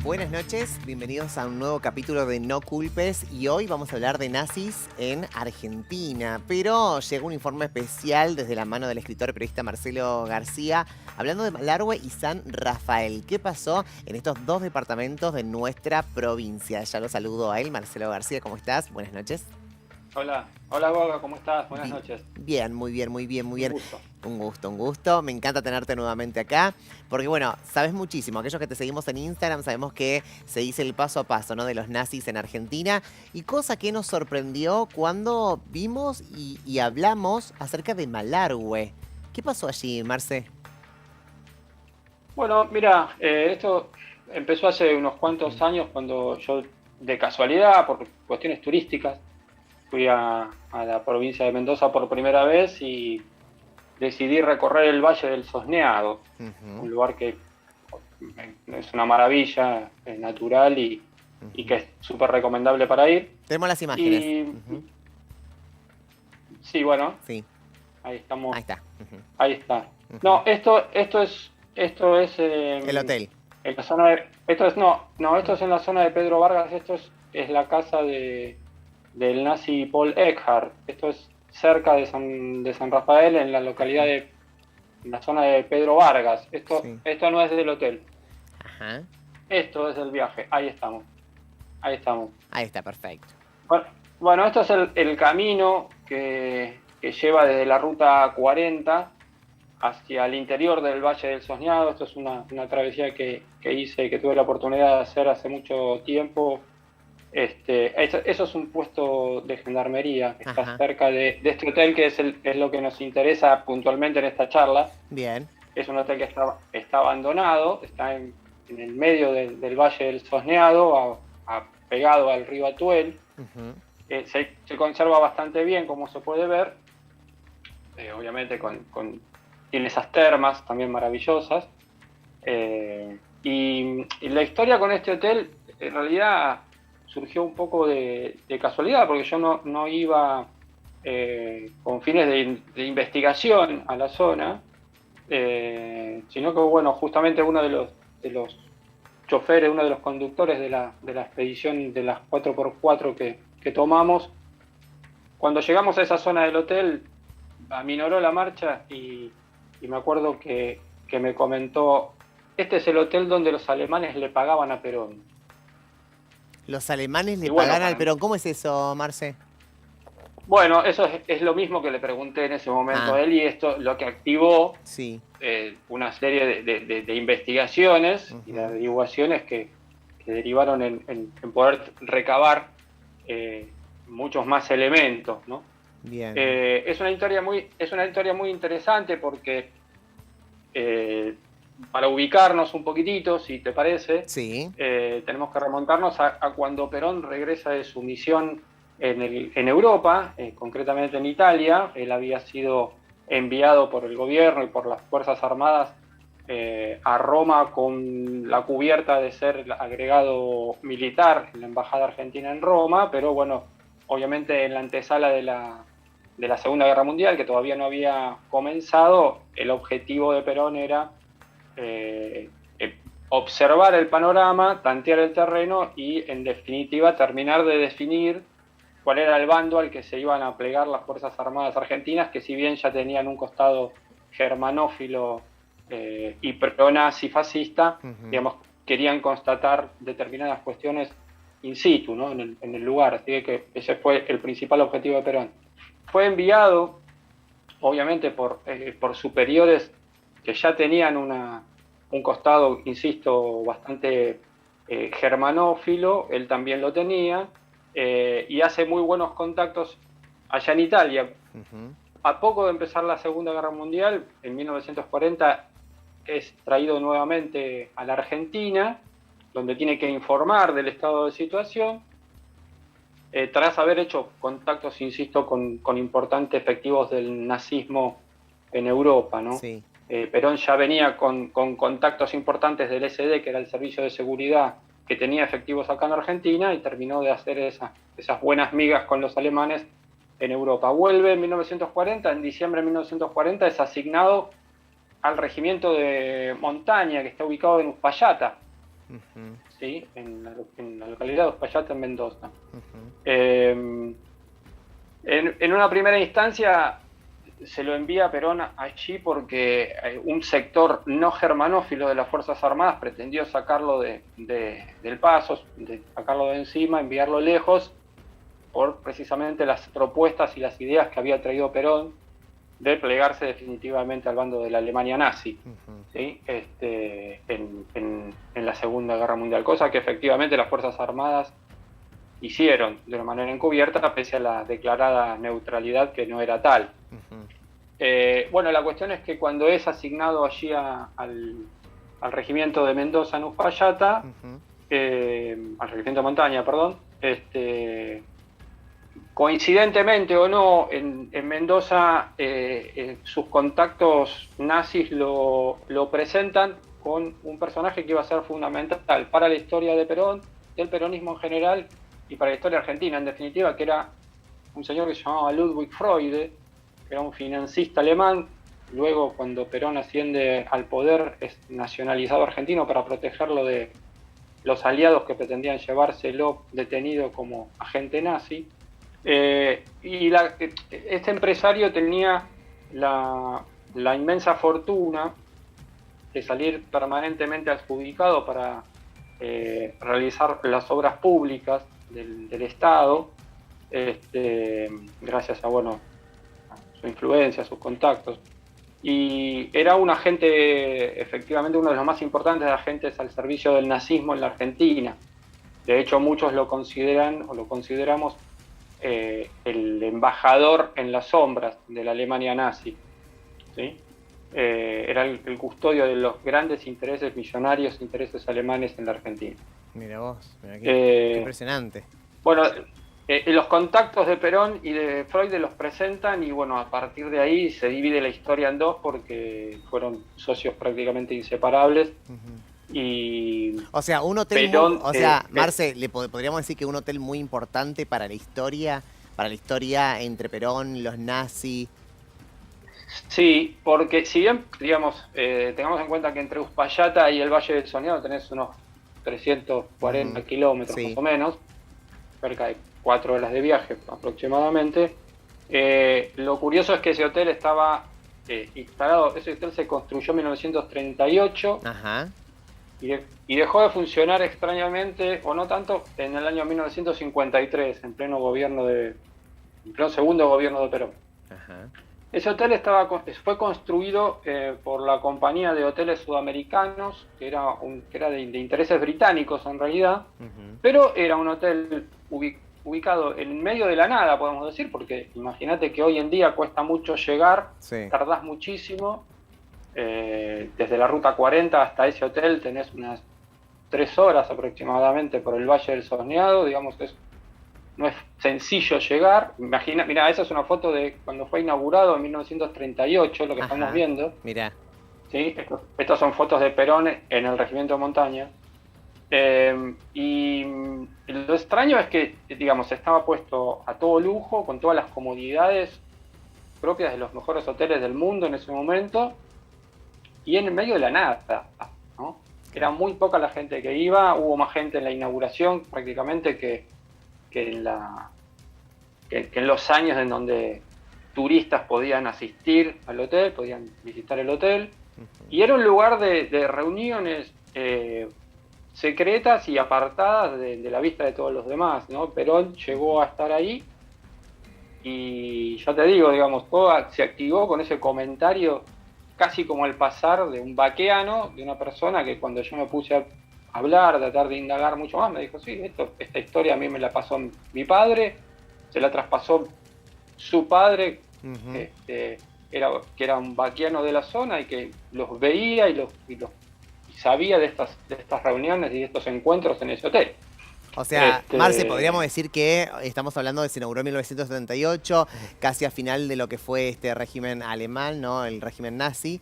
Buenas noches, bienvenidos a un nuevo capítulo de No Culpes y hoy vamos a hablar de nazis en Argentina. Pero llega un informe especial desde la mano del escritor y periodista Marcelo García hablando de Malargüe y San Rafael. ¿Qué pasó en estos dos departamentos de nuestra provincia? Ya lo saludo a él, Marcelo García, ¿cómo estás? Buenas noches. Hola Goga, ¿cómo estás? Buenas Bi- noches. Bien, muy bien, muy bien, muy Un bien. gusto. Un gusto, un gusto. Me encanta tenerte nuevamente acá, porque bueno, sabes muchísimo. Aquellos que te seguimos en Instagram sabemos que se dice el paso a paso, ¿no? De los nazis en Argentina. Y cosa que nos sorprendió cuando vimos y hablamos acerca de Malargüe. ¿Qué pasó allí, Marce? Bueno, mira, esto empezó hace unos Ujú. cuantos años cuando yo, de casualidad, por cuestiones turísticas, fui a la provincia de Mendoza por primera vez y decidí recorrer el Valle del Sosneado, Ujú, un lugar que es una maravilla, natural y que ujú. es súper recomendable para ir. Tenemos las imágenes. Y Ujú. sí, bueno, Sí, ahí ahí estamos. está. Ujú, Ahí está. ujú. No, esto es El hotel. en la zona de, esto es, no, esto es en la zona de Pedro Vargas, es la casa del nazi Paul Eckhart. Esto es cerca de San Rafael, en la localidad Ajá, en la zona de Pedro Vargas. sí. Esto no es del hotel, Ajá. esto es del viaje. Ahí estamos, ahí estamos. Ahí está, perfecto. Bueno, bueno, esto es el camino que lleva desde la ruta 40 hacia el interior del Valle del Sosneado. Esto es una travesía que hice, que tuve la oportunidad de hacer hace mucho tiempo. Eso es un puesto de gendarmería que está Ajá. cerca de este hotel, que es lo que nos interesa puntualmente en esta charla. Bien. Es un hotel que está abandonado, está en el medio del Valle del Sosneado, pegado al río Atuel. Ujú. Se conserva bastante bien, como se puede ver, obviamente tiene esas termas también maravillosas. Y la historia con este hotel en realidad surgió un poco de casualidad, porque yo no iba con fines de investigación a la zona, sino que, bueno, justamente uno de los choferes, uno de los conductores de la expedición de las 4x4 que tomamos, cuando llegamos a esa zona del hotel, aminoró la marcha y me acuerdo que me comentó: este es el hotel donde los alemanes le pagaban a Perón. Los alemanes Y le bueno, pagan al Perón. ¿Cómo es eso, Marce? bueno, eso es lo mismo que le pregunté en ese momento Ah, a él, y esto lo que activó sí. una serie de investigaciones y de Ujú. averiguaciones que derivaron en poder recabar muchos más elementos, ¿no? Bien. Es una historia muy interesante porque, eh, para ubicarnos un poquitito, si te parece, Sí. tenemos que remontarnos a cuando Perón regresa de su misión en Europa, concretamente en Italia. Él había sido enviado por el gobierno y por las Fuerzas Armadas a Roma con la cubierta de ser agregado militar en la Embajada Argentina en Roma, pero bueno, obviamente en la antesala de la Segunda Guerra Mundial, que todavía no había comenzado, el objetivo de Perón era eh, observar el panorama, tantear el terreno y, en definitiva, terminar de definir cuál era el bando al que se iban a plegar las Fuerzas Armadas argentinas, que, si bien ya tenían un costado germanófilo y pronazi fascista, Ujú. digamos, querían constatar determinadas cuestiones in situ, ¿no? en el lugar. Así que ese fue el principal objetivo de Perón. Fue enviado, obviamente, por superiores que ya tenían un costado, insisto, bastante germanófilo. Él también lo tenía, y hace muy buenos contactos allá en Italia. Ujú. A poco de empezar la Segunda Guerra Mundial, en 1940, es traído nuevamente a la Argentina, donde tiene que informar del estado de situación, tras haber hecho contactos, insisto, con importantes efectivos del nazismo en Europa, ¿no? Sí. Perón ya venía con contactos importantes del SD, que era el servicio de seguridad que tenía efectivos acá en Argentina, y terminó de hacer esas buenas migas con los alemanes en Europa. Vuelve en 1940, en diciembre de 1940 es asignado al regimiento de montaña, que está ubicado en Uspallata. Ujú. ¿sí? En la localidad de Uspallata, en Mendoza. Ujú. En una primera instancia se lo envía a Perón allí porque un sector no germanófilo de las Fuerzas Armadas pretendió sacarlo del paso, sacarlo de encima, enviarlo lejos, por precisamente las propuestas y las ideas que había traído Perón de plegarse definitivamente al bando de la Alemania nazi, Ujú. ¿sí? En la Segunda Guerra Mundial, cosa que efectivamente las Fuerzas Armadas hicieron de una manera encubierta, pese a la declarada neutralidad que no era tal. Ujú. Bueno, la cuestión es que cuando es asignado allí al regimiento de Mendoza en Uspallata, Ujú. al regimiento de montaña, perdón, coincidentemente o no, en Mendoza sus contactos nazis lo presentan con un personaje que iba a ser fundamental para la historia de Perón, del peronismo en general y para la historia argentina, en definitiva, que era un señor que se llamaba Ludwig Freude, que era un financista alemán. Luego, cuando Perón asciende al poder, es nacionalizado argentino para protegerlo de los aliados que pretendían llevárselo detenido como agente nazi. Este empresario tenía la inmensa fortuna de salir permanentemente adjudicado para realizar las obras públicas del Estado, gracias a, bueno, a su influencia, a sus contactos. Y era un agente, efectivamente, uno de los más importantes agentes al servicio del nazismo en la Argentina. De hecho, muchos lo consideran, o lo consideramos, el embajador en las sombras de la Alemania nazi, ¿sí? Era el custodio de los grandes intereses millonarios, intereses alemanes en la Argentina. Mira vos, mira qué Eh, impresionante. bueno, los contactos de Perón y de Freud los presentan y bueno, a partir de ahí se divide la historia en dos porque fueron socios prácticamente inseparables Ujú. y O sea, un hotel muy, Perón... o sea, Marce, podríamos decir que un hotel muy importante para la historia entre Perón, los nazis. Sí, porque si bien, digamos, tengamos en cuenta que entre Uspallata y el Valle del Soñado tenés unos 340 Ujú. kilómetros más Sí. o menos, cerca de 4 horas de viaje aproximadamente. Lo curioso es que ese hotel estaba instalado, ese hotel se construyó en 1938 Ajá. y dejó de funcionar extrañamente, o no tanto, en el año 1953, en pleno segundo gobierno de Perón. Ajá. Ese hotel fue construido por la compañía de hoteles sudamericanos, que era de intereses británicos en realidad, Ujú. pero era un hotel ubicado en medio de la nada, podemos decir, porque imagínate que hoy en día cuesta mucho llegar, Sí. tardás muchísimo, desde la ruta 40 hasta ese hotel tenés unas 3 horas aproximadamente por el Valle del Sorneado, digamos, no es sencillo llegar. Imagina, mira, esa es una foto de cuando fue inaugurado en 1938, lo que estamos Ajá. viendo. Mira. ¿Sí? Estas son fotos de Perón en el Regimiento de Montaña. Y lo extraño es que, digamos, estaba puesto a todo lujo, con todas las comodidades propias de los mejores hoteles del mundo en ese momento, y en medio de la nada, ¿no? Era muy poca la gente que iba, hubo más gente en la inauguración prácticamente que en los años en donde turistas podían asistir al hotel, podían visitar el hotel, Ujú. y era un lugar de reuniones secretas y apartadas de la vista de todos los demás, ¿no? Perón llegó a estar ahí y ya te digo, digamos, todo se activó con ese comentario casi como el pasar de un vaqueano, de una persona que cuando yo me puse a hablar, a tratar de indagar mucho más, me dijo, sí, esta historia a mí me la pasó mi padre, se la traspasó su padre, Ujú. que era un vaquiano de la zona y que los veía y sabía de estas reuniones y de estos encuentros en ese hotel. O sea, Marce, podríamos Este, decir que estamos hablando de se inauguró en 1978, casi a final de lo que fue este régimen alemán, ¿no? El régimen nazi.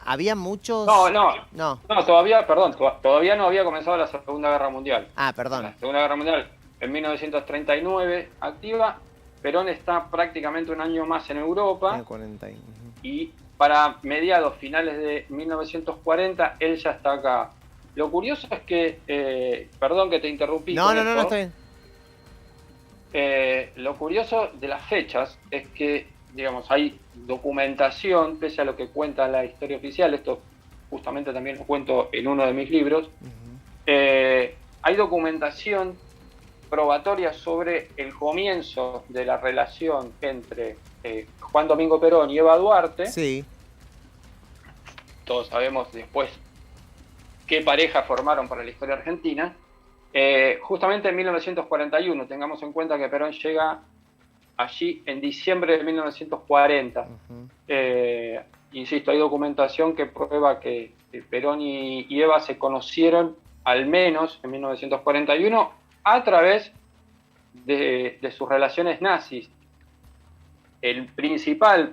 Había no, muchos... no, No. no, todavía, perdón, todavía no había comenzado la Segunda Guerra Mundial. Ah, perdón. La Segunda Guerra Mundial en 1939 activa, Perón está prácticamente un año más en En el Europa 40. y para mediados, finales de 1940, él ya está acá Lo curioso es que, perdón que te interrumpí No, con no, no, no, esto, está bien. lo curioso de las fechas es que, digamos, hay documentación, pese a lo que cuenta la historia oficial, esto justamente también lo cuento en uno de mis libros, hay documentación probatoria sobre el comienzo de la relación entre Juan Domingo Perón y Eva Duarte. Sí. Todos sabemos después qué pareja formaron para la historia argentina. Justamente en 1941, tengamos en cuenta que Perón llega allí en diciembre de 1940. Insisto, hay documentación que prueba que Perón y Eva se conocieron al menos en 1941 a través de sus relaciones nazis. El principal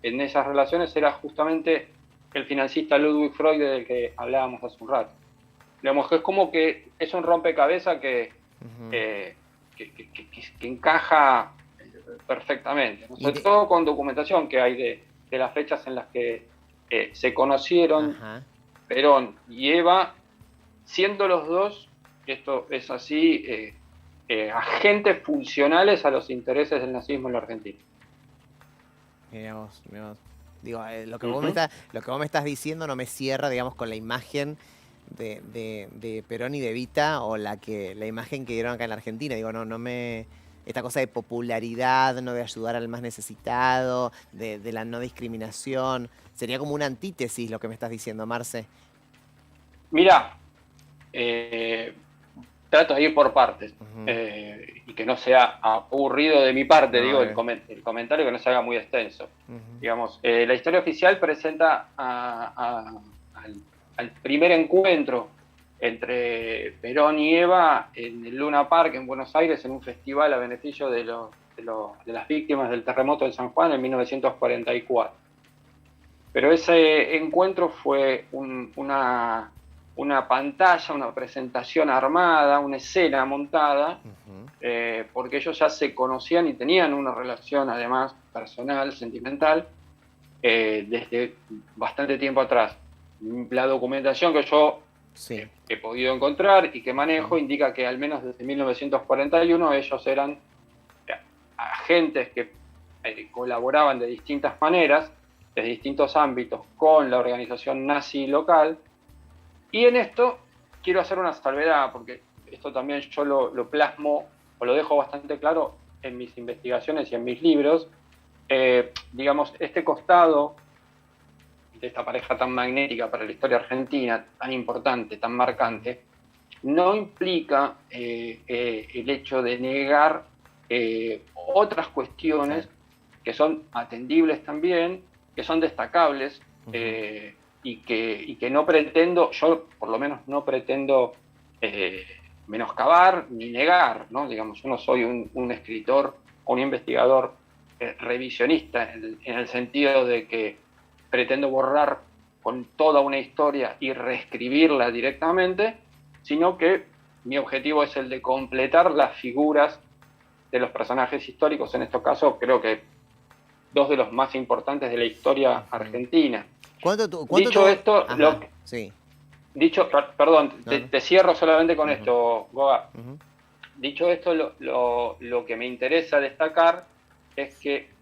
en esas relaciones era justamente el financista Ludwig Freud, del que hablábamos hace un rato. Digamos que es como que es un rompecabezas que encaja perfectamente, ¿no? Sobre todo con documentación que hay de las fechas en las que se conocieron Perón y Eva, siendo los dos, esto es así, agentes funcionales a los intereses del nazismo en la Argentina. Mirá vos. Digo, lo que vos me estás diciendo no me cierra, digamos, con la imagen de Perón y de Evita, o la imagen que dieron acá en la Argentina. Digo, no me... Esta cosa de popularidad, no de ayudar al más necesitado, de la no discriminación. Sería como una antítesis lo que me estás diciendo, Marce. Mirá, trato de ir por partes, y que no sea aburrido de mi parte, digo, el comentario, que no se haga muy extenso. Digamos, la historia oficial presenta al primer encuentro entre Perón y Eva en el Luna Park en Buenos Aires, en un festival a beneficio de las víctimas del terremoto de San Juan en 1944. Pero ese encuentro fue una pantalla, una presentación armada, una escena montada, porque ellos ya se conocían y tenían una relación, además, personal, sentimental, desde bastante tiempo atrás. La documentación que yo he podido encontrar y que manejo indica que al menos desde 1941 ellos eran agentes que colaboraban de distintas maneras, de distintos ámbitos, con la organización nazi local. Y en esto quiero hacer una salvedad, porque esto también yo lo plasmo o lo dejo bastante claro en mis investigaciones y en mis libros. Digamos, este costado de esta pareja tan magnética para la historia argentina, tan importante, tan marcante, no implica el hecho de negar otras cuestiones que son atendibles también, que son destacables, y que no pretendo, yo por lo menos no pretendo menoscabar ni negar, ¿no? Digamos, yo no soy un escritor o un investigador revisionista en el sentido de que pretendo borrar con toda una historia y reescribirla directamente, sino que mi objetivo es el de completar las figuras de los personajes históricos, en este caso creo que dos de los más importantes de la historia argentina. Dicho esto, te cierro solamente con esto, Goga. Dicho esto, lo que me interesa destacar es que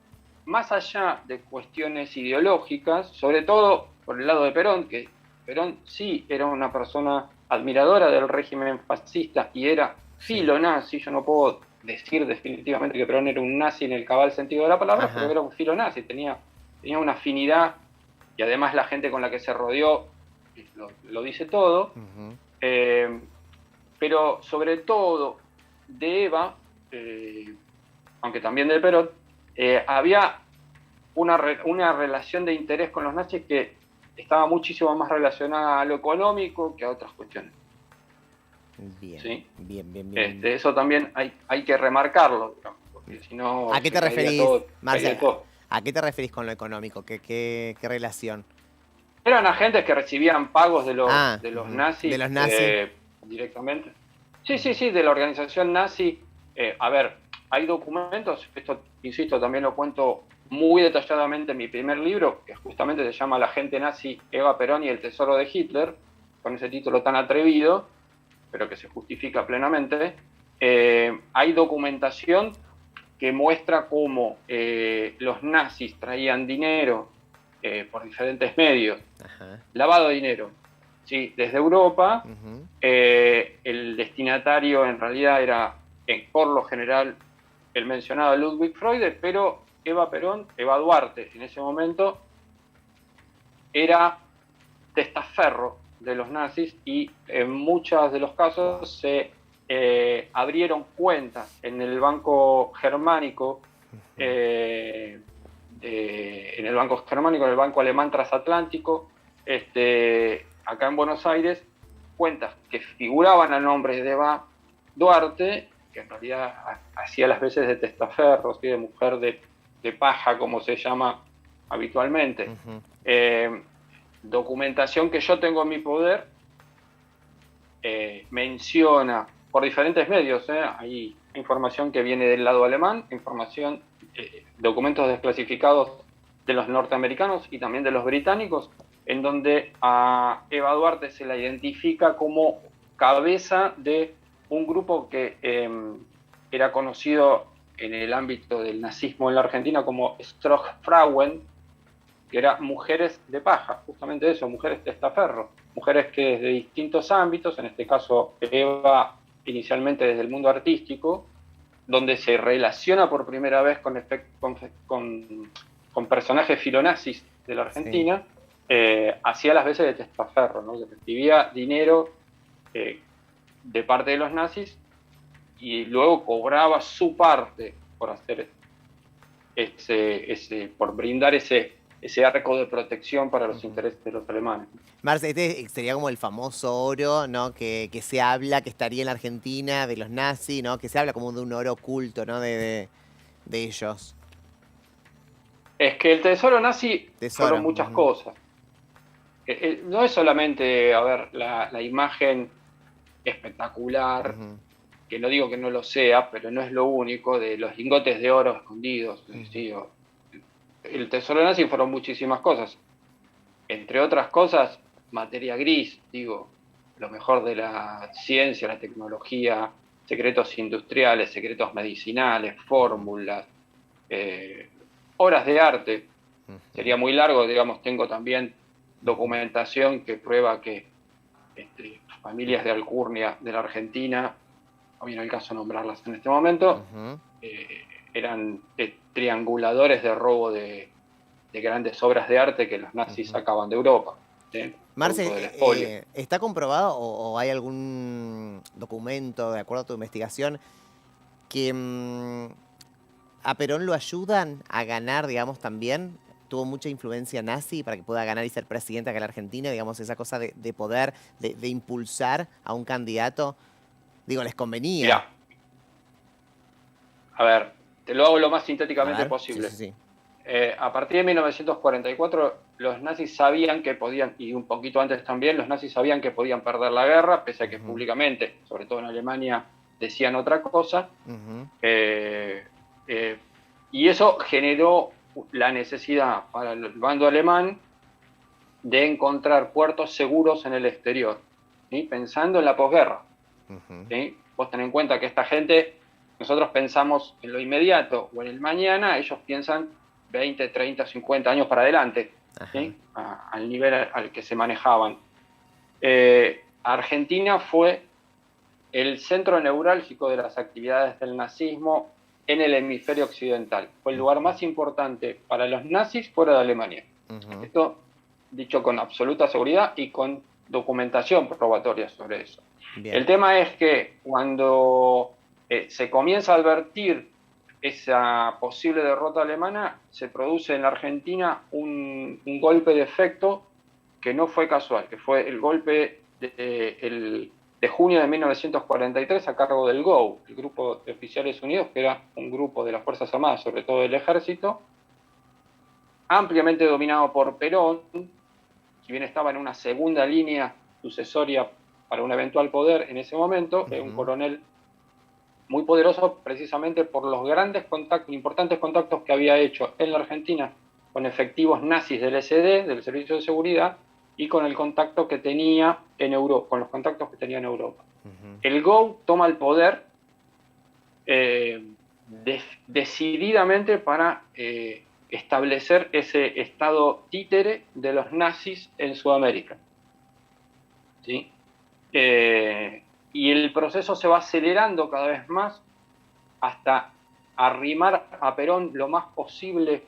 más allá de cuestiones ideológicas, sobre todo por el lado de Perón, que Perón sí era una persona admiradora del régimen fascista y era filonazi, yo no puedo decir definitivamente que Perón era un nazi en el cabal sentido de la palabra, pero era un filonazi, tenía una afinidad, y además la gente con la que se rodeó lo dice todo, pero sobre todo de Eva, aunque también de Perón, había una relación de interés con los nazis que estaba muchísimo más relacionada a lo económico que a otras cuestiones. Bien, ¿sí? bien. Eso también hay que remarcarlo, digamos, porque si no... ¿A qué te referís, Marce? ¿A qué te referís con lo económico? ¿Qué relación? Eran agentes que recibían pagos de los nazis, ¿de los nazis? Directamente. Sí, de la organización nazi. A ver, hay documentos, esto, insisto, también lo cuento muy detalladamente en mi primer libro, que justamente se llama La agente nazi Eva Perón y el tesoro de Hitler, con ese título tan atrevido, pero que se justifica plenamente, hay documentación que muestra cómo los nazis traían dinero por diferentes medios, lavado de dinero, ¿sí? Desde Europa. El destinatario en realidad era, por lo general, el mencionado Ludwig Freude, pero Eva Duarte, en ese momento, era testaferro de los nazis y en muchos de los casos se abrieron cuentas en el Banco Germánico, en el Banco Alemán Transatlántico, acá en Buenos Aires, cuentas que figuraban a nombre de Eva Duarte, que en realidad hacía las veces de testaferro, ¿sí? De mujer de paja, como se llama habitualmente. Documentación que yo tengo en mi poder menciona por diferentes medios, hay información que viene del lado alemán, documentos desclasificados de los norteamericanos y también de los británicos, en donde a Eva Duarte se la identifica como cabeza de un grupo que era conocido en el ámbito del nazismo en la Argentina como Strohfrauen, que era mujeres de paja, justamente eso, mujeres testaferro, mujeres que desde distintos ámbitos, en este caso Eva inicialmente desde el mundo artístico, donde se relaciona por primera vez con personajes filonazis de la Argentina, hacía las veces de testaferro, ¿no? Que recibía dinero de parte de los nazis y luego cobraba su parte por hacer por brindar ese arco de protección para los intereses de los alemanes. Marce, este sería como el famoso oro, ¿no? Que se habla que estaría en la Argentina de los nazis, ¿no? Que se habla como de un oro oculto, ¿no? De ellos. Es que el tesoro nazi fueron muchas cosas. No es solamente, la imagen espectacular, que no digo que no lo sea, pero no es lo único, de los lingotes de oro escondidos. El tesoro nazi fueron muchísimas cosas. Entre otras cosas, materia gris, lo mejor de la ciencia, la tecnología, secretos industriales, secretos medicinales, fórmulas, obras de arte. Sería muy largo, tengo también documentación que prueba que familias de alcurnia de la Argentina, no viene el caso nombrarlas en este momento, eran trianguladores de robo de grandes obras de arte que los nazis sacaban de Europa. Marce, ¿está comprobado o hay algún documento, de acuerdo a tu investigación, que a Perón lo ayudan a ganar, también? ¿Tuvo mucha influencia nazi para que pueda ganar y ser presidente acá en la Argentina? Esa cosa de poder, de impulsar a un candidato. ¿Les convenía? Mirá. A ver, te lo hago lo más sintéticamente posible. Sí. A partir de 1944, los nazis sabían que podían, y un poquito antes también, los nazis sabían que podían perder la guerra, pese a que públicamente, sobre todo en Alemania, decían otra cosa. Y eso generó la necesidad para el bando alemán de encontrar puertos seguros en el exterior, ¿sí? Pensando en la posguerra. ¿Sí? Vos ten en cuenta que esta gente, nosotros pensamos en lo inmediato o en el mañana, ellos piensan 20, 30, 50 años para adelante, ¿sí? Al nivel al que se manejaban. Argentina fue el centro neurálgico de las actividades del nazismo en el hemisferio occidental. Fue el lugar más importante para los nazis fuera de Alemania. Esto dicho con absoluta seguridad y con documentación probatoria sobre eso. Bien. El tema es que cuando se comienza a advertir esa posible derrota alemana, se produce en la Argentina un golpe de efecto que no fue casual, que fue el golpe de junio de 1943 a cargo del GOU, el Grupo de Oficiales Unidos, que era un grupo de las Fuerzas Armadas, sobre todo del Ejército, ampliamente dominado por Perón, si bien estaba en una segunda línea sucesoria para un eventual poder en ese momento, un coronel muy poderoso precisamente por los importantes contactos que había hecho en la Argentina con efectivos nazis del SD, del Servicio de Seguridad, y con el contacto que tenía en Europa, con los contactos que tenía en Europa. Ujú. El GO toma el poder decididamente para establecer ese estado títere de los nazis en Sudamérica. ¿Sí? Y el proceso se va acelerando cada vez más hasta arrimar a Perón lo más posible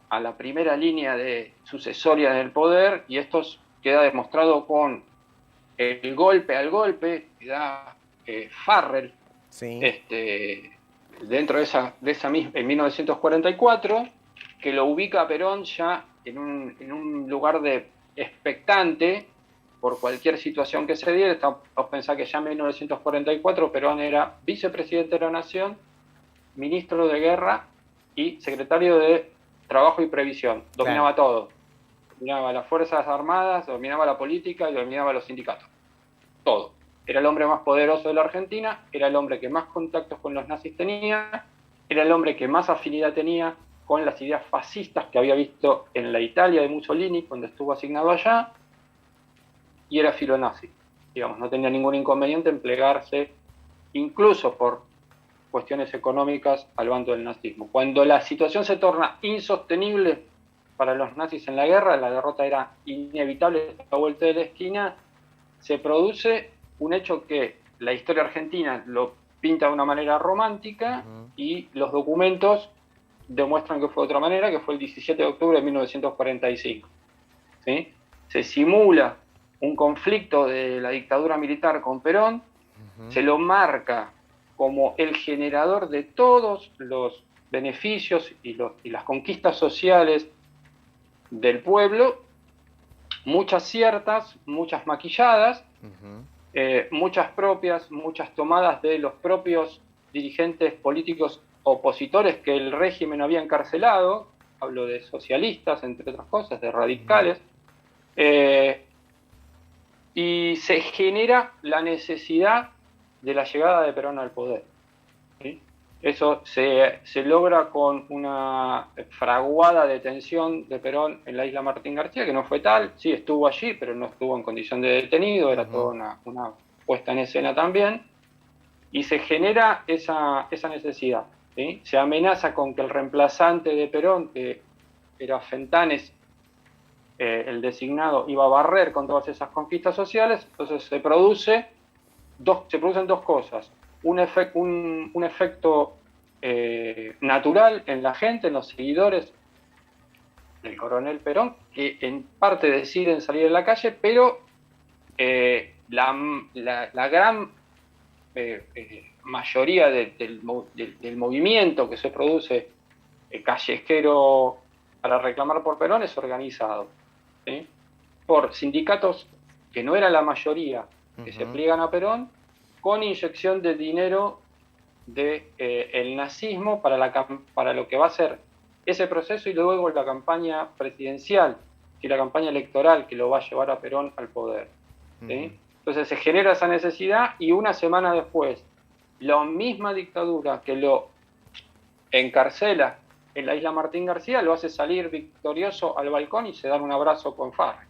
a la primera línea de sucesoria del poder, y esto queda demostrado con el golpe al golpe que da Farrell, Sí. dentro de esa misma, en 1944, que lo ubica a Perón ya en un lugar de expectante por cualquier situación que se diera. Estamos pensando que ya en 1944 Perón era vicepresidente de la Nación, ministro de Guerra y secretario de Trabajo y Previsión. Dominaba todo. Dominaba las Fuerzas Armadas, dominaba la política y dominaba los sindicatos. Todo. Era el hombre más poderoso de la Argentina, era el hombre que más contactos con los nazis tenía, era el hombre que más afinidad tenía con las ideas fascistas que había visto en la Italia de Mussolini cuando estuvo asignado allá, y era filonazi. Digamos, no tenía ningún inconveniente en plegarse, incluso por cuestiones económicas, al bando del nazismo. Cuando la situación se torna insostenible para los nazis en la guerra, la derrota era inevitable a la vuelta de la esquina, se produce un hecho que la historia argentina lo pinta de una manera romántica, y los documentos demuestran que fue de otra manera, que fue el 17 de octubre de 1945. ¿Sí? Se simula un conflicto de la dictadura militar con Perón, se lo marca como el generador de todos los beneficios y las conquistas sociales del pueblo, muchas ciertas, muchas maquilladas, muchas propias, muchas tomadas de los propios dirigentes políticos opositores que el régimen había encarcelado. Hablo de socialistas, entre otras cosas, de radicales. Y se genera la necesidad de la llegada de Perón al poder. ¿Sí? Eso se logra con una fraguada detención de Perón en la isla Martín García, que no fue tal. Sí, estuvo allí, pero no estuvo en condición de detenido, era toda una puesta en escena también. Y se genera esa necesidad. ¿Sí? Se amenaza con que el reemplazante de Perón, que era Fentanes, el designado, iba a barrer con todas esas conquistas sociales. Entonces se producen dos cosas. Un efecto natural en la gente, en los seguidores del coronel Perón, que en parte deciden salir a la calle, pero la gran mayoría del movimiento que se produce callejero para reclamar por Perón es organizado, ¿sí? Por sindicatos que no era la mayoría, que se pliegan a Perón, con inyección de dinero del nazismo para lo que va a ser ese proceso, y luego la campaña presidencial y la campaña electoral que lo va a llevar a Perón al poder. ¿Sí? Entonces se genera esa necesidad, y una semana después, la misma dictadura que lo encarcela en la isla Martín García lo hace salir victorioso al balcón y se dan un abrazo con Farrell.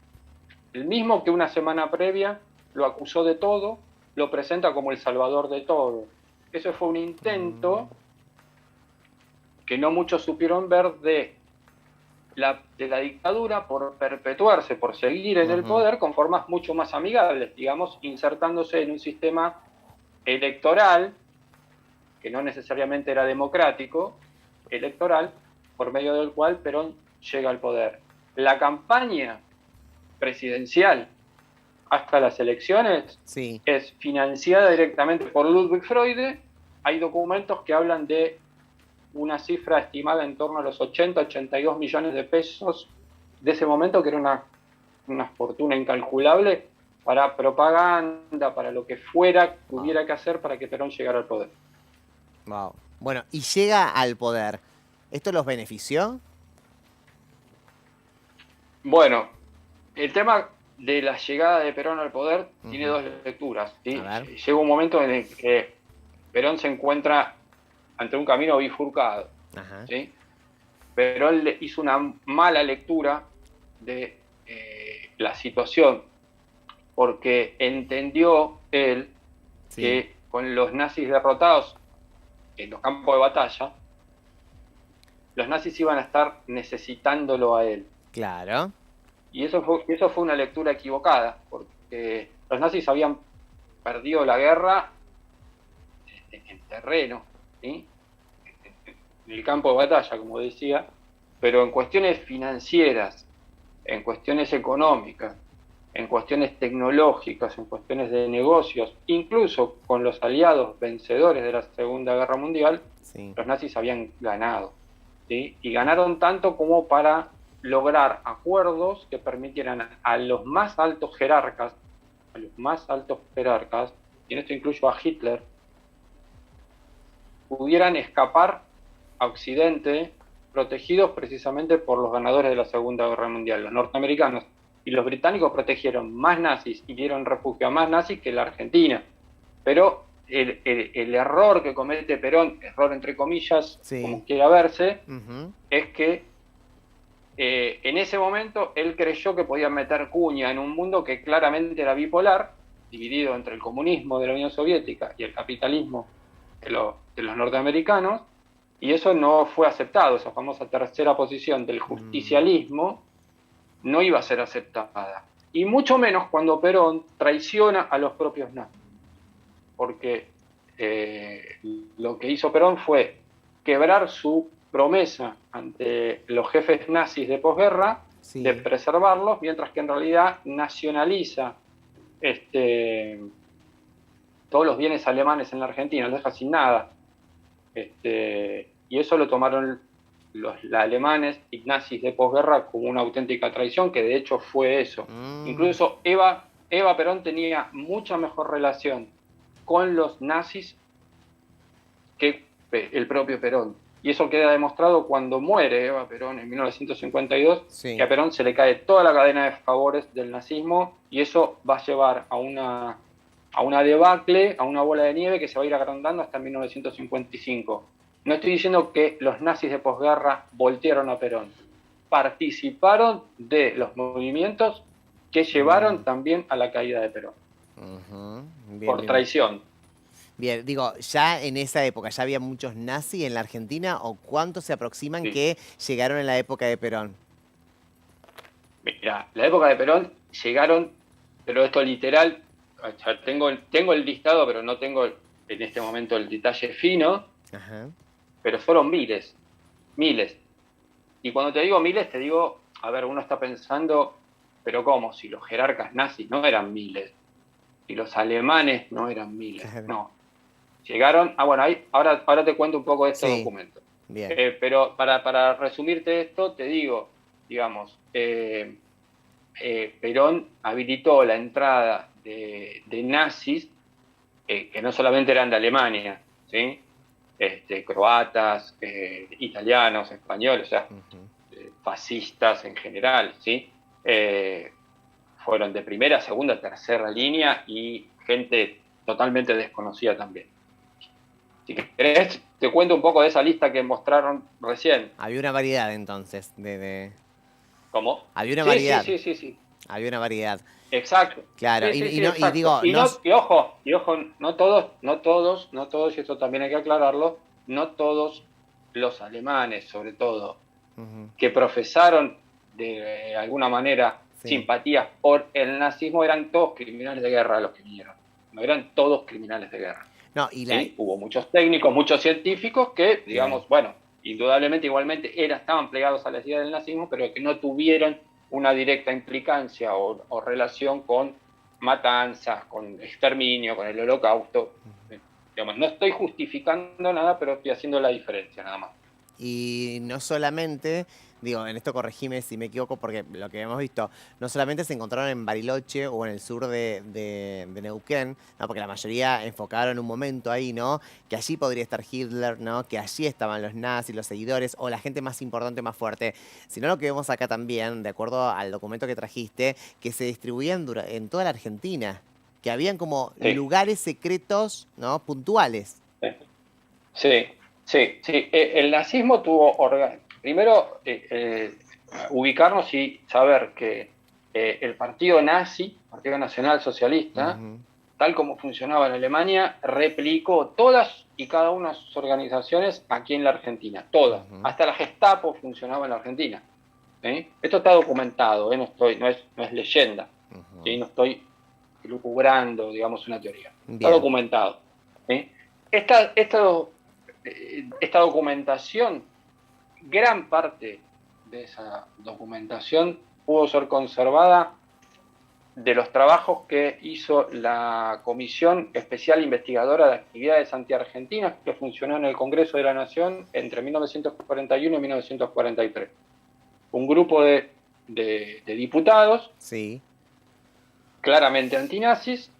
El mismo que una semana previa lo acusó de todo, lo presenta como el salvador de todo. Eso fue un intento que no muchos supieron ver de la dictadura por perpetuarse, por seguir en el poder con formas mucho más amigables, digamos, insertándose en un sistema electoral que no necesariamente era democrático, electoral, por medio del cual Perón llega al poder. La campaña presidencial hasta las elecciones es financiada directamente por Ludwig Freude. Hay documentos que hablan de una cifra estimada en torno a los 82 millones de pesos de ese momento, que era una fortuna incalculable para propaganda, para lo que fuera que hubiera que hacer para que Perón llegara al poder. Wow. Bueno, y llega al poder. ¿Esto los benefició? Bueno, el tema de la llegada de Perón al poder tiene dos lecturas. ¿Sí? Llega un momento en el que Perón se encuentra ante un camino bifurcado. ¿Sí? Perón le hizo una mala lectura de la situación, porque entendió él que con los nazis derrotados en los campos de batalla, los nazis iban a estar necesitándolo a él. Claro. Y eso fue una lectura equivocada, porque los nazis habían perdido la guerra en terreno, ¿sí? En el campo de batalla, como decía, pero en cuestiones financieras, en cuestiones económicas, en cuestiones tecnológicas, en cuestiones de negocios, incluso con los aliados vencedores de la Segunda Guerra Mundial, los nazis habían ganado, ¿sí? Y ganaron tanto como para lograr acuerdos que permitieran a los más altos jerarcas, y en esto incluyo a Hitler, pudieran escapar a Occidente, protegidos precisamente por los ganadores de la Segunda Guerra Mundial. Los norteamericanos y los británicos protegieron más nazis y dieron refugio a más nazis que la Argentina. Pero el error que comete Perón, error entre comillas, como quiera verse, es que en ese momento él creyó que podía meter cuña en un mundo que claramente era bipolar, dividido entre el comunismo de la Unión Soviética y el capitalismo de los norteamericanos, y eso no fue aceptado. Esa famosa tercera posición del justicialismo no iba a ser aceptada. Y mucho menos cuando Perón traiciona a los propios nazis. Porque lo que hizo Perón fue quebrar su promesa ante los jefes nazis de posguerra de preservarlos, mientras que en realidad nacionaliza todos los bienes alemanes en la Argentina, los deja sin nada. Y eso lo tomaron los alemanes y nazis de posguerra como una auténtica traición, que de hecho fue eso. Incluso Eva Perón tenía mucha mejor relación con los nazis que el propio Perón. Y eso queda demostrado cuando muere Eva Perón en 1952, que a Perón se le cae toda la cadena de favores del nazismo, y eso va a llevar a una debacle, a una bola de nieve que se va a ir agrandando hasta 1955. No estoy diciendo que los nazis de posguerra voltearon a Perón. Participaron de los movimientos que llevaron también a la caída de Perón. Por traición. Bien, digo, ¿ya en esa época ya había muchos nazis en la Argentina o cuántos se aproximan que llegaron en la época de Perón? Mira, la época de Perón llegaron, pero esto literal, ya tengo el listado, pero no tengo en este momento el detalle fino, pero fueron miles. Y cuando te digo miles, te digo, a ver, uno está pensando, pero ¿cómo? Si los jerarcas nazis no eran miles, si los alemanes no eran miles, no. Llegaron, bueno, ahora te cuento un poco de este documento. Bien. Pero para resumirte esto, te digo, digamos, Perón habilitó la entrada de nazis, que no solamente eran de Alemania, ¿sí? Croatas, italianos, españoles, o sea, fascistas en general, ¿sí? Fueron de primera, segunda, tercera línea y gente totalmente desconocida también. Si querés, te cuento un poco de esa lista que mostraron recién. Había una variedad entonces ¿Cómo? Había una variedad. Sí. Había una variedad. Exacto. Claro, exacto. Y ojo, no todos, y esto también hay que aclararlo, no todos los alemanes, sobre todo, que profesaron de alguna manera simpatías por el nazismo, eran todos criminales de guerra los que vinieron. No eran todos criminales de guerra. No, Hubo muchos técnicos, muchos científicos que, digamos, bueno, indudablemente igualmente estaban plegados a las ideas del nazismo, pero que no tuvieron una directa implicancia o relación con matanzas, con exterminio, con el holocausto. Digamos, no estoy justificando nada, pero estoy haciendo la diferencia nada más. Y no solamente, digo, en esto corregime si me equivoco, porque lo que hemos visto, no solamente se encontraron en Bariloche o en el sur de Neuquén, ¿no? Porque la mayoría enfocaron un momento ahí, ¿no? Que allí podría estar Hitler, ¿no? Que allí estaban los nazis, los seguidores, o la gente más importante, más fuerte. Sino lo que vemos acá también, de acuerdo al documento que trajiste, que se distribuían en toda la Argentina, que habían como lugares secretos, ¿no? Puntuales. Sí. El nazismo tuvo primero ubicarnos y saber que el partido nazi, Partido Nacional Socialista, tal como funcionaba en Alemania, replicó todas y cada una de sus organizaciones aquí en la Argentina, todas. Hasta la Gestapo funcionaba en la Argentina. ¿Sí? Esto está documentado, no es leyenda, ¿sí? No estoy lucubrando, digamos, una teoría. Bien. Está documentado. ¿Sí? Esta documentación, gran parte de esa documentación pudo ser conservada de los trabajos que hizo la Comisión Especial Investigadora de Actividades Antiargentinas, que funcionó en el Congreso de la Nación entre 1941 y 1943. Un grupo de diputados, sí, claramente antinazis,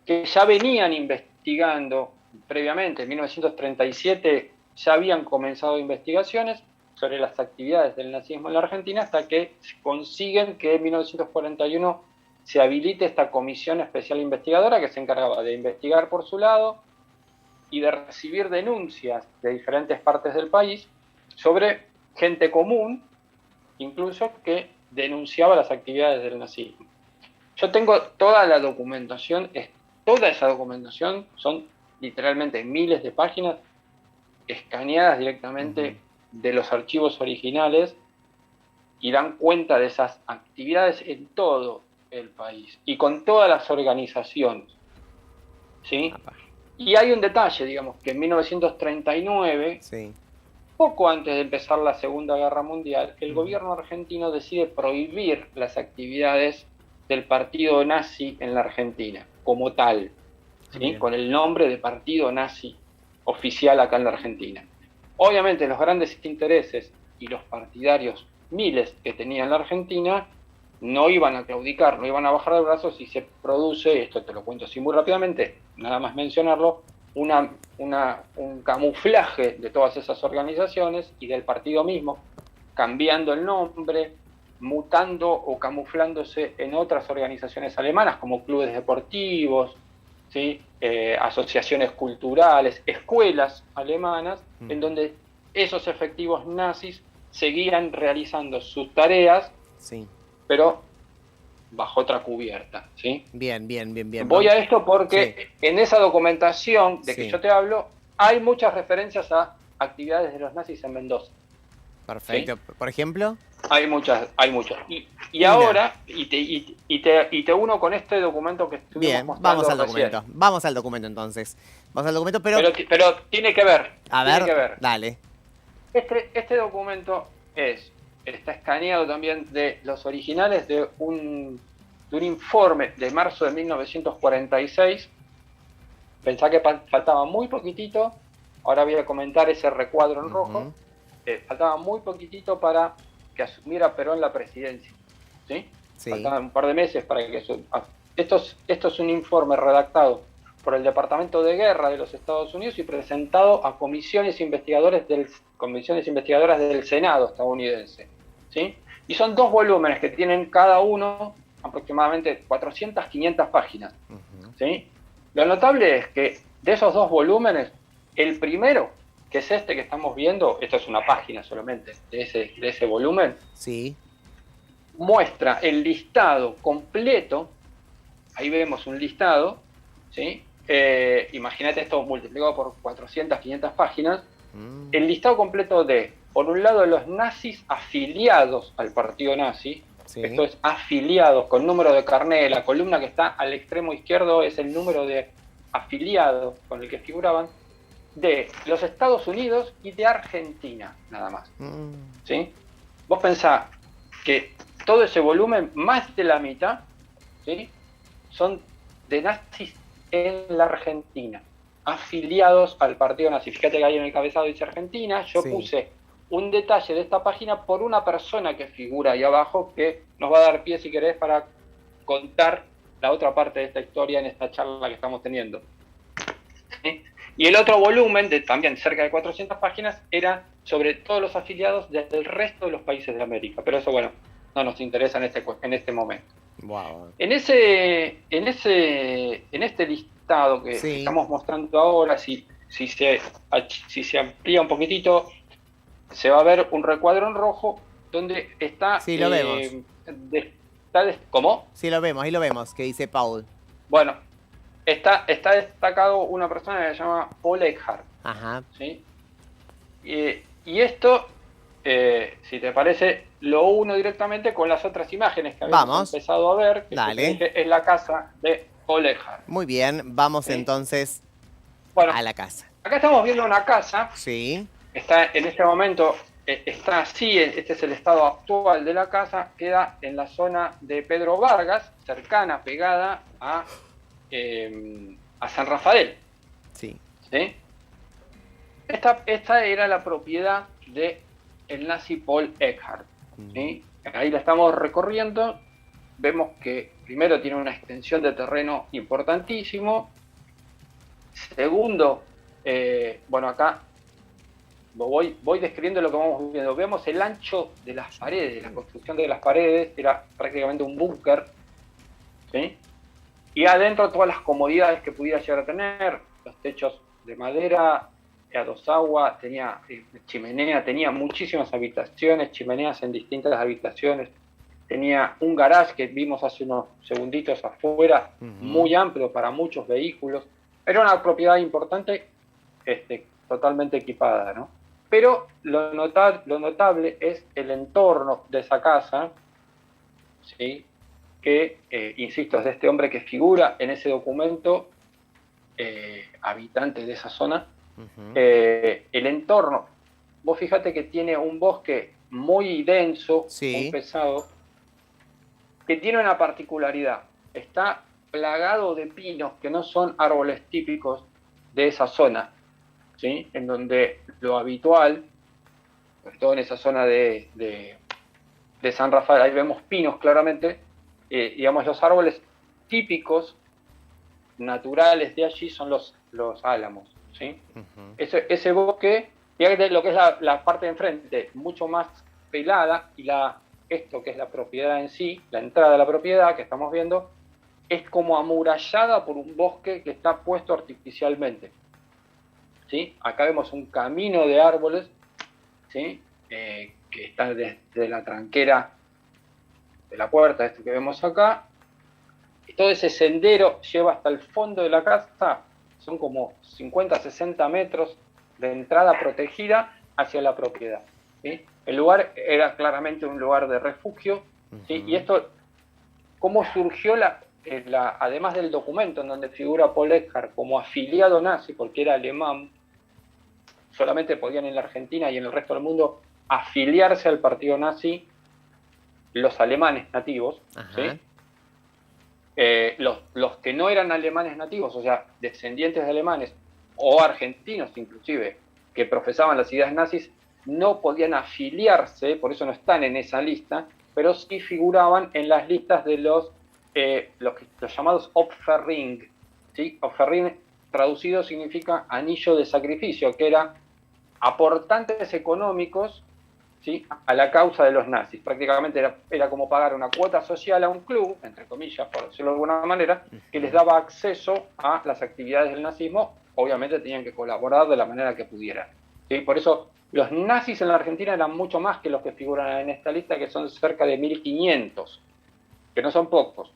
que ya venían investigando previamente. En 1937 ya habían comenzado investigaciones sobre las actividades del nazismo en la Argentina, hasta que consiguen que en 1941 se habilite esta comisión especial investigadora que se encargaba de investigar por su lado y de recibir denuncias de diferentes partes del país sobre gente común, incluso, que denunciaba las actividades del nazismo. Yo tengo toda la documentación, toda esa documentación, son literalmente miles de páginas escaneadas directamente de los archivos originales, y dan cuenta de esas actividades en todo el país y con todas las organizaciones, ¿sí? Y hay un detalle, digamos, que en 1939, sí, poco antes de empezar la Segunda Guerra Mundial, el gobierno argentino decide prohibir las actividades del partido nazi en la Argentina, como tal, ¿sí? Con el nombre de partido nazi oficial acá en la Argentina. Obviamente los grandes intereses y los partidarios miles que tenía en la Argentina no iban a claudicar, no iban a bajar de brazos si se produce, esto te lo cuento así muy rápidamente, nada más mencionarlo, un camuflaje de todas esas organizaciones y del partido mismo, cambiando el nombre, mutando o camuflándose en otras organizaciones alemanas como clubes deportivos, ¿sí? Asociaciones culturales, escuelas alemanas, en donde esos efectivos nazis seguían realizando sus tareas, sí, pero bajo otra cubierta, ¿sí? Bien. Voy a esto porque sí, en esa documentación de que yo te hablo, hay muchas referencias a actividades de los nazis en Mendoza. Perfecto. ¿Sí? ¿Por ejemplo? Hay muchas. Y ahora, te uno con este documento que estuvimos bien, mostrando vamos al recién. documento. Vamos al documento entonces. Vamos al documento, pero tiene que ver. Tiene que ver. Dale. Este documento está escaneado también de los originales de un informe de marzo de 1946. Pensá que faltaba muy poquitito. Ahora voy a comentar ese recuadro en rojo. Faltaba muy poquitito para que asumiera Perón la presidencia, ¿sí? Sí. Faltaban un par de meses para que esto es un informe redactado por el Departamento de Guerra de los Estados Unidos y presentado a comisiones investigadoras del Senado estadounidense, ¿sí? Y son 2 volúmenes que tienen cada uno aproximadamente 400, 500 páginas, ¿sí? Lo notable es que de esos 2 volúmenes, el primero, que es este que estamos viendo, esto es una página solamente de ese volumen, sí, muestra el listado completo. Ahí vemos un listado, ¿sí? Imagínate esto multiplicado por 400, 500 páginas, el listado completo de, por un lado, los nazis afiliados al partido nazi, sí, esto es afiliados con número de carnet, la columna que está al extremo izquierdo es el número de afiliados con el que figuraban, de los Estados Unidos y de Argentina, nada más. ¿Sí? Vos pensás que todo ese volumen, más de la mitad, ¿sí?, son de nazis en la Argentina, afiliados al partido nazi. Fíjate que ahí en el cabezado dice Argentina. Yo puse un detalle de esta página por una persona que figura ahí abajo, que nos va a dar pie, si querés, para contar la otra parte de esta historia en esta charla que estamos teniendo. ¿Sí? Y el otro volumen, de también cerca de 400 páginas, era sobre todos los afiliados del resto de los países de América. Pero eso, bueno, no nos interesa en este momento. Wow. En este listado que estamos mostrando ahora, si se amplía un poquitito, se va a ver un recuadro en rojo donde está lo vemos. ¿Cómo? Sí, lo vemos, ahí lo vemos, que dice Paul. Bueno, está destacado una persona que se llama Paul Eckhart. Ajá. ¿Sí? Y esto, si te parece, lo uno directamente con las otras imágenes que habíamos empezado a ver, que Dale. es la casa de Paul Eckhart. Muy bien, vamos ¿Sí? Entonces a la casa. Acá estamos viendo una casa. Sí. Está en este momento, está así, este es el estado actual de la casa, queda en la zona de Pedro Vargas, cercana, pegada a San Rafael. Sí. ¿Sí? Esta era la propiedad del nazi Paul Eckhart. ¿Sí? Ahí la estamos recorriendo. Vemos que primero tiene una extensión de terreno importantísimo. Segundo, bueno, acá voy describiendo lo que vamos viendo. Vemos el ancho de las paredes, la construcción de las paredes, era prácticamente un búnker. ¿Sí? Y adentro todas las comodidades que pudiera llegar a tener, los techos de madera, a dos aguas, tenía chimenea, tenía muchísimas habitaciones, chimeneas en distintas habitaciones, tenía un garage que vimos hace unos segunditos afuera, muy amplio para muchos vehículos. Era una propiedad importante, totalmente equipada, ¿no? Pero lo notable es el entorno de esa casa, ¿sí? Que, insisto, es de este hombre que figura en ese documento, habitante de esa zona. El entorno, vos fíjate que tiene un bosque muy denso, muy pesado, que tiene una particularidad. Está plagado de pinos que no son árboles típicos de esa zona, ¿sí? En donde lo habitual, sobre todo en esa zona de San Rafael, ahí vemos pinos claramente, digamos, los árboles típicos, naturales de allí son los álamos, ¿sí? Ese bosque, fíjate lo que es la parte de enfrente, mucho más pelada, y esto que es la propiedad en sí, la entrada a la propiedad que estamos viendo, es como amurallada por un bosque que está puesto artificialmente, ¿sí? Acá vemos un camino de árboles, ¿sí? Que está desde la tranquera de la puerta, esto que vemos acá, y todo ese sendero lleva hasta el fondo de la casa, son como 50, 60 metros de entrada protegida hacia la propiedad, ¿sí? El lugar era claramente un lugar de refugio, ¿sí? Y esto, ¿cómo surgió además del documento en donde figura Paul Eckhart como afiliado nazi, porque era alemán, solamente podían en la Argentina y en el resto del mundo afiliarse al partido nazi los alemanes nativos, ¿sí? Los que no eran alemanes nativos, o sea, descendientes de alemanes o argentinos inclusive, que profesaban las ideas nazis, no podían afiliarse, por eso no están en esa lista, pero sí figuraban en las listas de los llamados Opferring, ¿sí? Opferring traducido significa anillo de sacrificio, que era aportantes económicos, ¿sí? A la causa de los nazis. Prácticamente era como pagar una cuota social a un club, entre comillas, por decirlo de alguna manera, que les daba acceso a las actividades del nazismo. Obviamente tenían que colaborar de la manera que pudieran, ¿sí? Por eso los nazis en la Argentina eran mucho más que los que figuran en esta lista, que son cerca de 1.500, que no son pocos,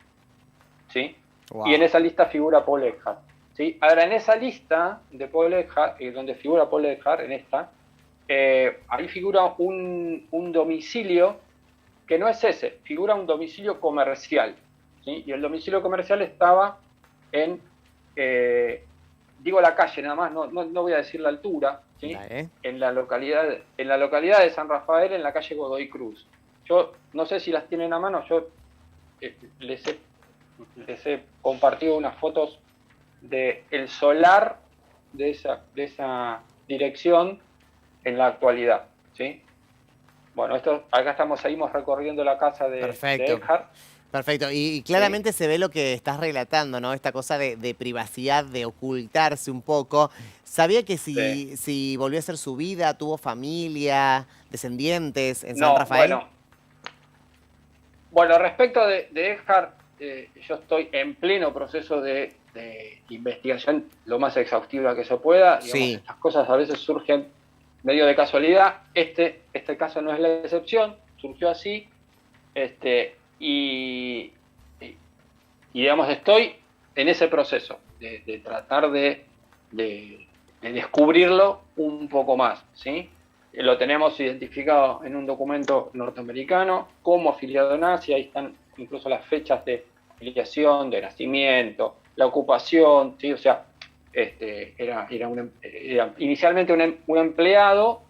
¿sí? Wow. Y en esa lista figura Paul Eckhart, ¿sí? Ahora, en esa lista de Paul Eckhart, donde figura Paul Eckhart, en esta, ahí figura un domicilio que no es ese, figura un domicilio comercial, ¿sí? Y el domicilio comercial estaba en, digo la calle nada más, no voy a decir la altura, ¿sí? En la localidad de San Rafael, en la calle Godoy Cruz. Yo no sé si las tienen a mano, yo les he compartido unas fotos del solar de esa dirección en la actualidad, ¿sí? Bueno, acá seguimos recorriendo la casa de Eckhart. Perfecto, y claramente se ve lo que estás relatando, ¿no? Esta cosa de privacidad, de ocultarse un poco. ¿Sabía que si volvió a hacer su vida, tuvo familia, descendientes en San Rafael? Bueno, respecto de Eckhart, yo estoy en pleno proceso de investigación lo más exhaustiva que se pueda. Digamos, estas cosas a veces surgen medio de casualidad. Este caso no es la excepción, surgió así. Y digamos, estoy en ese proceso de tratar de descubrirlo un poco más, ¿sí? Lo tenemos identificado en un documento norteamericano como afiliado nazi, ahí están incluso las fechas de afiliación, de nacimiento, la ocupación, ¿sí? O sea, era inicialmente un empleado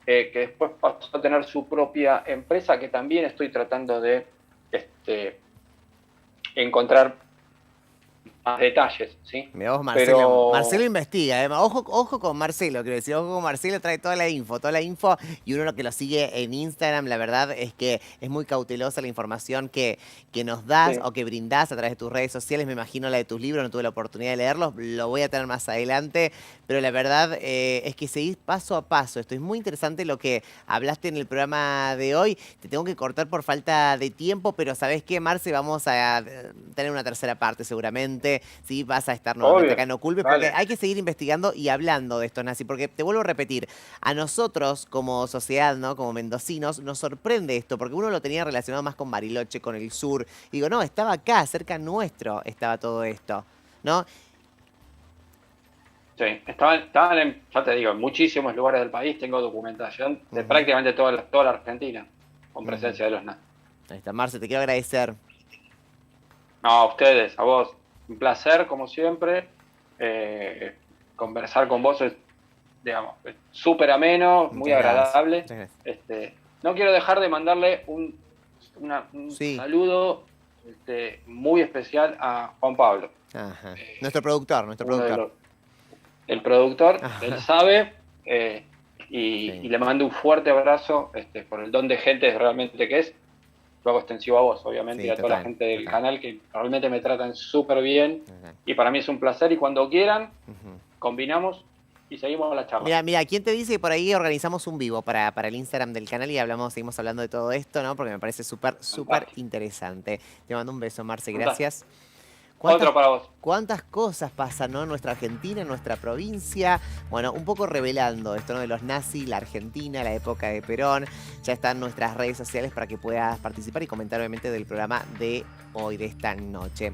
que después pasó a tener su propia empresa, que también estoy tratando de encontrar más detalles, ¿sí? Mirá vos, Marcelo. Marcelo investiga, ¿eh? Ojo con Marcelo, quiero decir, ojo con Marcelo, trae toda la info, y uno que lo sigue en Instagram, la verdad es que es muy cautelosa la información que nos das Sí. o que brindás a través de tus redes sociales. Me imagino la de tus libros, no tuve la oportunidad de leerlos, lo voy a tener más adelante, pero la verdad es que seguís paso a paso. Esto es muy interesante lo que hablaste en el programa de hoy. Te tengo que cortar por falta de tiempo, pero ¿sabés qué, Marce? Vamos a tener una tercera parte seguramente. Sí, vas a estar nuevamente acá en No Culpes, porque hay que seguir investigando y hablando de esto, Nazi, porque te vuelvo a repetir, a nosotros como sociedad, ¿no? Como mendocinos, nos sorprende esto, porque uno lo tenía relacionado más con Bariloche, con el sur. Y digo, no, estaba acá, cerca nuestro estaba todo esto, ¿no? Sí, estaban en, ya te digo, en muchísimos lugares del país. Tengo documentación de prácticamente toda la Argentina con presencia de los nazis. Ahí está, Marce, te quiero agradecer. No, a ustedes, a vos. Un placer, como siempre. Conversar con vos es, digamos, súper ameno, muy agradable. No quiero dejar de mandarle un saludo muy especial a Juan Pablo. Ajá. Nuestro productor. El productor, él sabe, y le mando un fuerte abrazo por el don de gente realmente que es. Lo hago extensivo a vos, obviamente, y a toda la gente del canal, que realmente me tratan súper bien, y para mí es un placer, y cuando quieran, combinamos y seguimos la charla. Mira, ¿quién te dice que por ahí organizamos un vivo para el Instagram del canal y seguimos hablando de todo esto, ¿no? Porque me parece súper interesante. Te mando un beso, Marce, gracias. Otro para vos. ¿Cuántas cosas pasan, ¿no? En nuestra Argentina, en nuestra provincia? Bueno, un poco revelando esto, ¿no? De los nazis, la Argentina, la época de Perón. Ya están nuestras redes sociales para que puedas participar y comentar, obviamente, del programa de hoy, de esta noche.